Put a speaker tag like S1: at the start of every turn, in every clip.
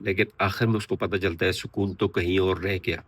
S1: لیکن آخر میں اس کو پتہ چلتا ہے سکون تو کہیں اور رہ گیا۔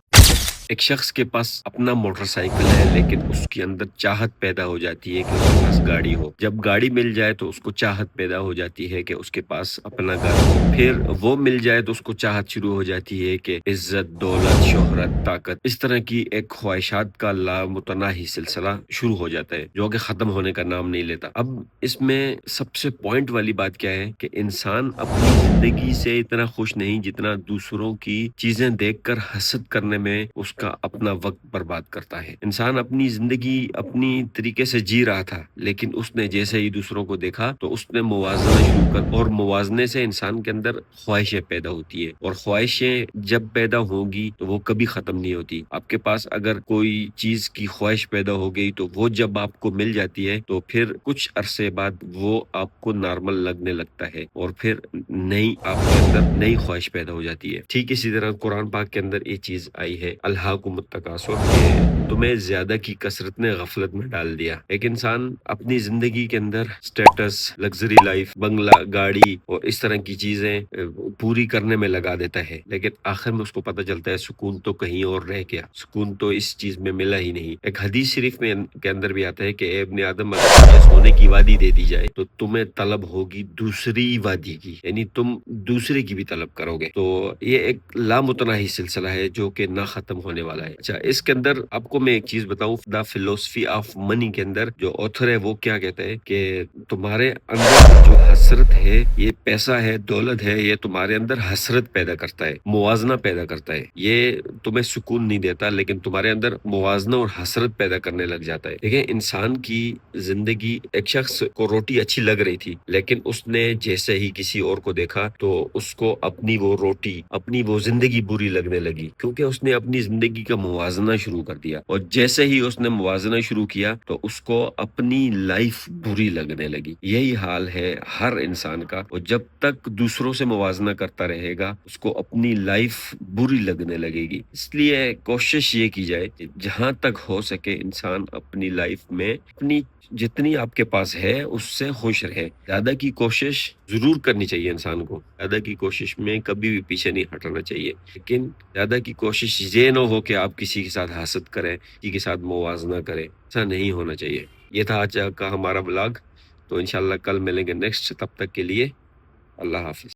S1: ایک شخص کے پاس اپنا موٹر سائیکل ہے، لیکن اس کے اندر چاہت پیدا ہو جاتی ہے کہ اس کے پاس گاڑی ہو۔ جب گاڑی مل جائے تو اس کو چاہت پیدا ہو جاتی ہے کہ اس کے پاس اپنا گھر ہو۔ پھر وہ مل جائے تو اس کو چاہت شروع ہو جاتی ہے کہ عزت، دولت، شہرت، طاقت، اس طرح کی ایک خواہشات کا لامتناہی سلسلہ شروع ہو جاتا ہے جو کہ ختم ہونے کا نام نہیں لیتا۔ اب اس میں سب سے پوائنٹ والی بات کیا ہے کہ انسان اپنی زندگی سے اتنا خوش نہیں جتنا دوسروں کی چیزیں دیکھ کر حسد کرنے میں اس کا اپنا وقت برباد کرتا ہے۔ انسان اپنی زندگی اپنی طریقے سے جی رہا تھا، لیکن اس نے جیسے ہی دوسروں کو دیکھا تو اس نے موازنہ شروع کر، اور موازنے سے انسان کے اندر خواہشیں پیدا ہوتی ہے، اور خواہشیں جب پیدا ہوگی تو وہ کبھی ختم نہیں ہوتی۔ آپ کے پاس اگر کوئی چیز کی خواہش پیدا ہو گئی تو وہ جب آپ کو مل جاتی ہے تو پھر کچھ عرصے بعد وہ آپ کو نارمل لگنے لگتا ہے، اور پھر نئی آپ کے اندر نئی خواہش پیدا ہو جاتی ہے۔ ٹھیک اسی طرح قرآن پاک کے اندر یہ چیز آئی ہے، الہاکم التکاثر، کہ تمہیں زیادہ کی کثرت نے غفلت میں ڈال دیا۔ ایک انسان اپنی زندگی کے اندر سٹیٹس، لگژری لائف، بنگلہ، گاڑی اور اس طرح کی چیزیں پوری کرنے میں لگا دیتا ہے، لیکن آخر میں اس کو پتہ چلتا ہے سکون تو کہیں اور رہ گیا، سکون تو اس چیز میں ملا ہی نہیں۔ ایک حدیث شریف میں کے اندر بھی آتا ہے کہ اے ابن آدم، اگر تمہیں سونے کی وادی دے دی جائے تو تمہیں طلب ہوگی دوسری وادی کی، یعنی تم دوسرے کی بھی طلب کرو گے۔ تو یہ ایک لامتناہی سلسلہ ہے جو کہ نہ ختم ہونے والا ہے۔ اچھا، اس کے اندر آپ کو میں ایک چیز بتاؤں، دا فلسفی آف منی کے اندر جو آتھر ہے وہ کیا کہتا ہے کہ تمہارے اندر جو حسرت ہے، یہ پیسہ ہے، دولت ہے، یہ تمہارے اندر حسرت پیدا کرتا ہے، موازنہ پیدا کرتا ہے۔ یہ تمہیں سکون نہیں دیتا، لیکن تمہارے اندر موازنہ اور حسرت پیدا کرنے لگ جاتا ہے۔ دیکھیں، انسان کی زندگی، ایک شخص کو روٹی اچھی لگ رہی تھی، لیکن اس نے جیسے ہی کسی اور کو دیکھا تو اس کو اپنی وہ روٹی، اپنی وہ زندگی بری لگنے لگی، کیونکہ اس نے اپنی زندگی کا موازنہ شروع کر دیا، اور جیسے ہی اس نے موازنہ شروع کیا تو اس کو اپنی لائف بری لگنے لگی۔ یہی حال ہے ہر انسان کا، اور جب تک دوسروں سے موازنہ کرتا رہے گا اس کو اپنی لائف بری لگنے لگے گی۔ اس لیے کوشش یہ کی جائے کہ جہاں تک ہو سکے انسان اپنی لائف میں اپنی جتنی آپ کے پاس ہے اس سے خوش رہے۔ زیادہ کی کوشش ضرور کرنی چاہیے انسان کو، زیادہ کی کوشش میں کبھی بھی پیچھے نہیں ہٹنا چاہیے، لیکن زیادہ کی کوشش یہ نہ ہو کہ آپ کسی کے ساتھ حسد کریں، کسی کے ساتھ موازنہ کریں، ایسا نہیں ہونا چاہیے۔ یہ تھا آج کا ہمارا بلاگ، تو انشاءاللہ کل ملیں گے نیکسٹ، تب تک کے لیے اللہ حافظ۔